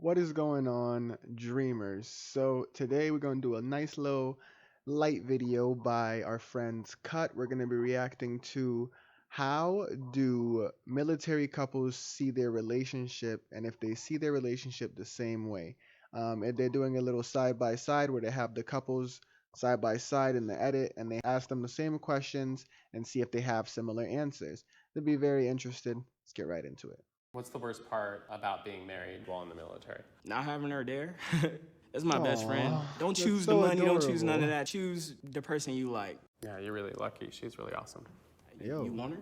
What is going on, dreamers? So, today we're going to do a nice little light video by our friends Cut. We're going to be reacting to how do military couples see their relationship and if they see their relationship the same way. And they're doing a little side by side where they have the couples side by side in the edit and they ask them the same questions and see if they have similar answers. They'll be very interested. Let's get right into it. What's the worst part about being married while in the military? Not having her there. That's my best friend. Aw, Don't that's choose the so money, don't choose none of adorable. that. Choose the person you like. Yeah, you're really lucky. She's really awesome. Yo. You want her?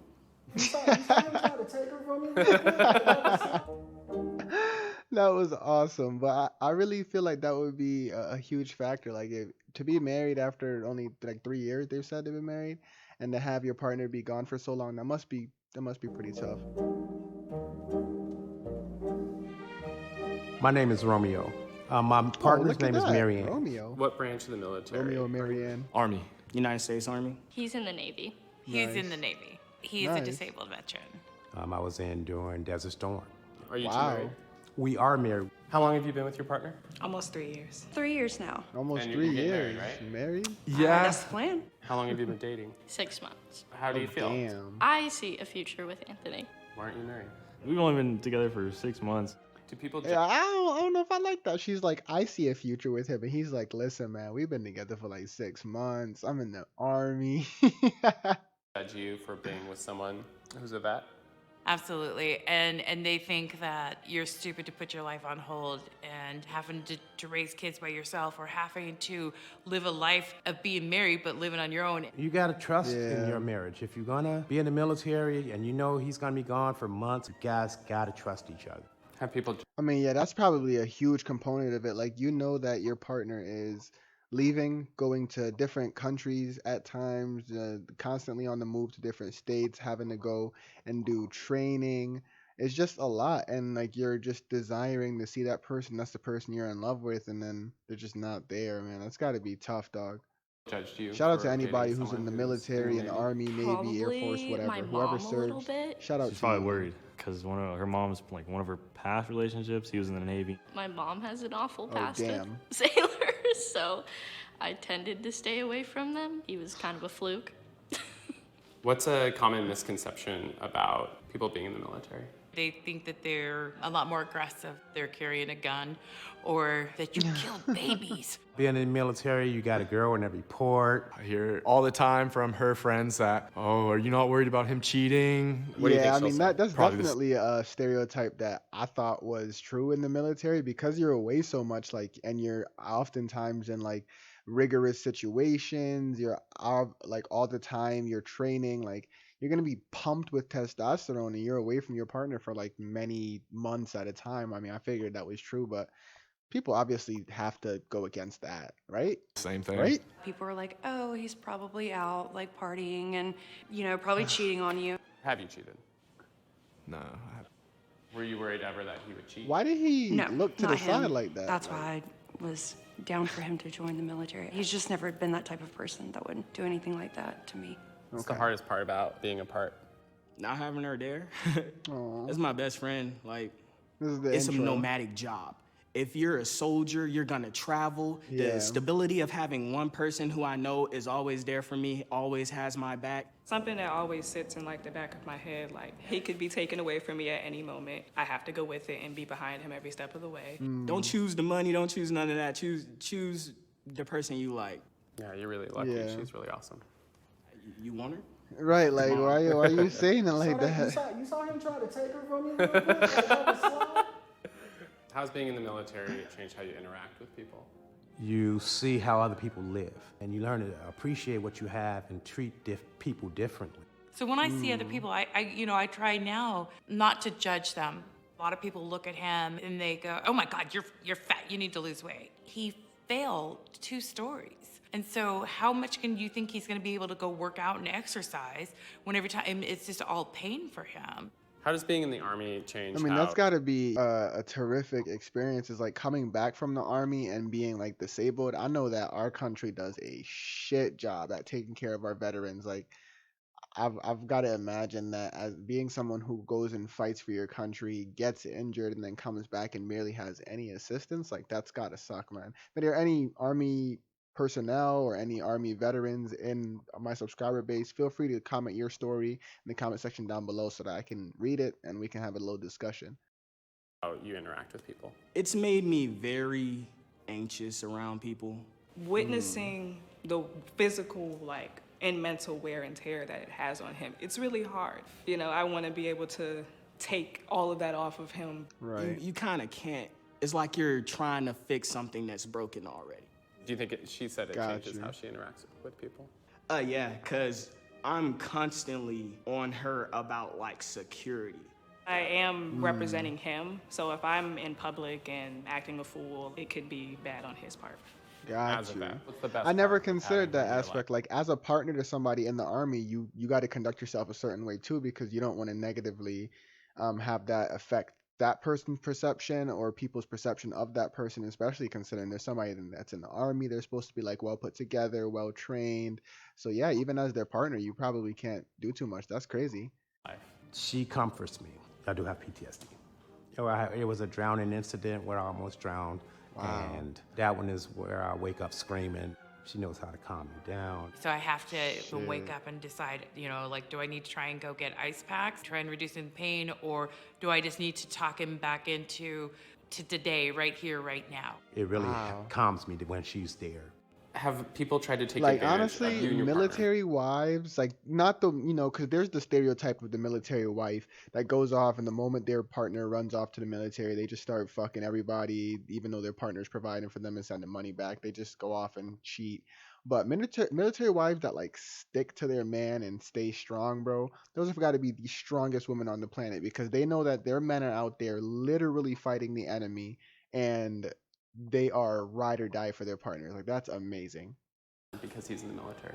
That was awesome, but I really feel like that would be a huge factor. Like if, to be married after only like 3 years, they've said they've been married, and to have your partner be gone for so long, that must be pretty tough. My name is Romeo. My Oh, partner's look at name is that, Marianne. Romeo, What branch of the military? Romeo and Marianne. Army. United States Army. He's in the Navy. He's in Nice. the Navy. He is Nice. a disabled veteran. I was in during Desert Storm. Are you two Wow, married? We are married. How long have you been with your partner? Almost 3 years. 3 years now. almost And three you're getting years. married, right? Married? That's the plan. How long have you been dating? 6 months. How do you feel? Damn. I see a future with Anthony. Why aren't you married? We've only been together for 6 months. Do people Yeah, I don't know if I like that. She's like, I see a future with him, and he's like, listen, man, we've been together for like 6 months. I'm in the army. judge you for being with someone who's a vet? Absolutely. And they think that you're stupid to put your life on hold and having to raise kids by yourself or having to live a life of being married but living on your own. You gotta trust in Yeah. your marriage. If you're gonna be in the military and you know he's gonna be gone for months, you guys gotta trust each other. Have people I mean, yeah, that's probably a huge component of it. Like, you know that your partner is leaving, going to different countries at times, constantly on the move to different states, having to go and do training. It's just a lot. And like, you're just desiring to see that person. That's the person you're in love with. And then they're just not there, man. That's got to be tough, dog. judged you Shout out for to anybody dating who's in the someone who's military, in in the the Navy? army, Navy, Air Force, Probably whatever. my Whoever mom a little serves. bit. Shout out She's to probably you. worried because her mom's like one of her past relationships. He was in the Navy. My mom has an awful Oh, past with damn. sailors, so I tended to stay away from them. He was kind of a fluke. What's a common misconception about people being in the military? They think that they're a lot more aggressive. They're carrying a gun or that you kill babies. Being in the military, you got a girl in every port. I hear all the time from her friends that, oh, are you not worried about him cheating? What do you think Yeah, I she'll mean say? that's Probably this- definitely a stereotype that I thought was true in the military because you're away so much, like, and you're oftentimes in like rigorous situations. You're out like all the time. You're training, like you're gonna be pumped with testosterone, and you're away from your partner for like many months at a time. I mean, I figured that was true, but people obviously have to go against that, right? Same thing. Right? People are like, oh, he's probably out, like partying and, probably cheating on you. Have you cheated? No. Were you worried ever that he would cheat? Why did he No, look to not the him. side like that? That's Like, why I was down for him to join the military. He's just never been that type of person that would do anything like that to me. What's the hardest part about being apart? Not having her there. Aw, That's my best friend. Like, this is the it's a intro. nomadic job. If you're a soldier, you're gonna travel. Yeah. The stability of having one person who I know is always there for me, always has my back. Something that always sits in like the back of my head, like he could be taken away from me at any moment. I have to go with it and be behind him every step of the way. Don't choose the money, don't choose none of that. Choose the person you like. Yeah, you're really lucky. Yeah. She's really awesome. You want her? Right, like why you saying it like that? You saw him try to take her from you? How's being in the military changed how you interact with people? You see how other people live, and you learn to appreciate what you have and treat people differently. So when I see other people, I try now not to judge them. A lot of people look at him and they go, oh my God, you're fat, you need to lose weight. He failed 2 stories. And so how much can you think he's gonna be able to go work out and exercise when every time it's just all pain for him? How does being in the army change I mean, how that's got to be a terrific experience. Is like coming back from the army and being like disabled. I know that our country does a shit job at taking care of our veterans. Like, I've got to imagine that as being someone who goes and fights for your country, gets injured, and then comes back and barely has any assistance, like that's gotta suck, man. But are there any army personnel or any army veterans in my subscriber base? Feel free to comment your story in the comment section down below so that I can read it and we can have a little discussion. How you interact with people. It's made me very anxious around people. Witnessing the physical, like, and mental wear and tear that it has on him, it's really hard. You know, I want to be able to take all of that off of him. Right. You kind of can't. It's like you're trying to fix something that's broken already. Do you think she said it Got changes you. how she interacts with people? Yeah, because I'm constantly on her about, like, security. I am representing him, so if I'm in public and acting a fool, it could be bad on his part. Got As a you. vet, what's the best I never part of considered having that her in your aspect. Like as a partner to somebody in the army, you got to conduct yourself a certain way too, because you don't want to negatively have that affect that person's perception or people's perception of that person, especially considering there's somebody that's in the army. They're supposed to be like well put together, well trained. So yeah, even as their partner, you probably can't do too much. That's crazy. life? She comforts me. I do have PTSD. It was a drowning incident where I almost drowned. Wow. And that one is where I wake up screaming. She knows how to calm me down. So I have to wake Shit. up and decide, you know, like, do I need to try and go get ice packs, try and reduce the pain, or do I just need to talk him back into today, right here, right now? It really Wow. calms me when she's there. Have people tried to take Like advantage of you honestly, and your partner? military wives, like not the because there's the stereotype of the military wife that goes off, and the moment their partner runs off to the military, they just start fucking everybody, even though their partner's providing for them and sending money back. They just go off and cheat. But military wives that like stick to their man and stay strong, bro, those have got to be the strongest women on the planet because they know that their men are out there literally fighting the enemy, and they are ride or die for their partners. Like that's amazing. Because he's in the military.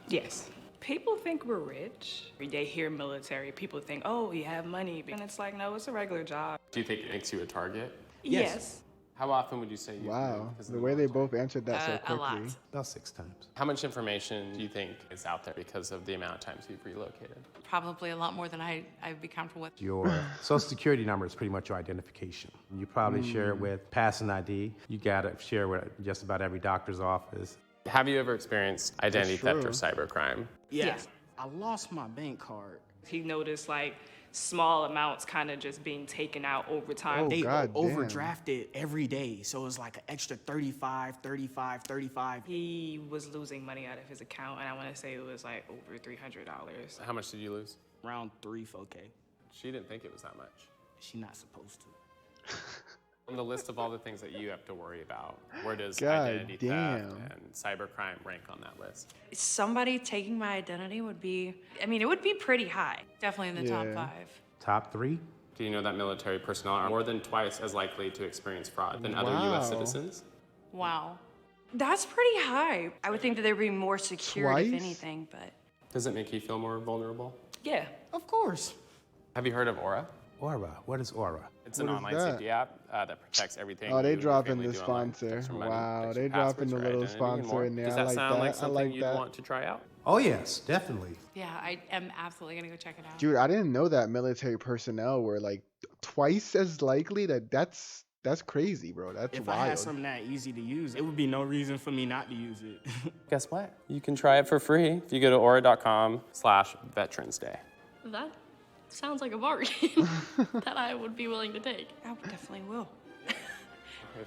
Yes. People think we're rich. They hear military, people think, oh, you have money. And it's like, no, it's a regular job. Do you think it makes you a target? Yes. How often would you say you Wow, move because of the way they military? both answered that so A quickly. lot. About 6 times. How much information do you think is out there because of the amount of times you've relocated? Probably a lot more than I'd be comfortable with. Your social security number is pretty much your identification. You probably share it with passing ID. You gotta share with just about every doctor's office. Have you ever experienced identity theft or true. cybercrime? Yeah. Yes. I lost my bank card. He noticed like small amounts kind of just being taken out over time. Oh, They God damn. overdrafted every day, so it was like an extra 35, 35, 35. He was losing money out of his account, and I want to say it was like over $300. How much did you lose? Around 3-4K. She didn't think it was that much. She not supposed to. On the list of all the things that you have to worry about, where does God identity damn. theft and cybercrime rank on that list? Somebody taking my identity would be, I mean, it would be pretty high. Definitely in the top Yeah. 5. Top 3? Do you know that military personnel are more than twice as likely to experience fraud than other U.S. Wow. citizens? Wow. That's pretty high. I would think that there'd be more secure, if Twice? anything, but Does it make you feel more vulnerable? Yeah. Of course. Have you heard of Aura? Aura. What is Aura? It's an What is online that? safety app that protects everything. Oh, they you and your dropping family the do online. sponsor. Protects your money, Wow, protects they your dropping passwords, the your little identity, and sponsor more. in there. Does I that like sound that. like I something like you'd that. want to try out? Oh, yes, definitely. Yeah, I am absolutely gonna go check it out. Dude, I didn't know that military personnel were like twice as likely. That's crazy, bro. That's If I wild. had something that easy to use, it would be no reason for me not to use it. Guess what? You can try it for free if you go to aura.com/Veterans Day. That sounds like a bargain that I would be willing to take. I definitely will. If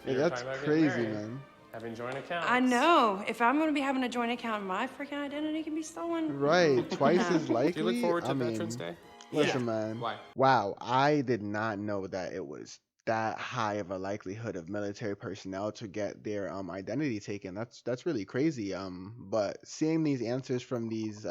Yeah, you're that's talking about getting crazy, married, man. Having joint accounts. I know. If I'm going to be having a joint account, my freaking identity can be stolen. Right, twice as likely. Do you look forward to I mean, Veterans Day? listen, man. Why? Wow, I did not know that it was that high of a likelihood of military personnel to get their identity taken. That's really crazy. But seeing these answers from these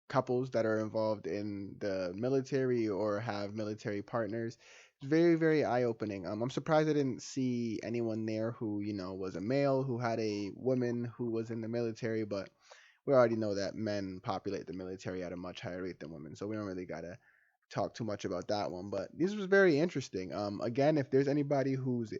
couples that are involved in the military or have military partners, it's very, very eye-opening. I'm surprised I didn't see anyone there who, was a male who had a woman who was in the military, but we already know that men populate the military at a much higher rate than women, so we don't really gotta talk too much about that one. But this was very interesting. Again, if there's anybody who's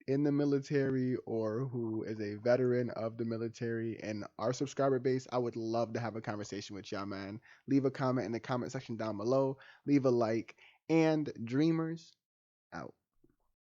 in the military or who is a veteran of the military and our subscriber base, I would love to have a conversation with y'all, man. Leave a comment in the comment section down below. Leave a like. And Dreamers out.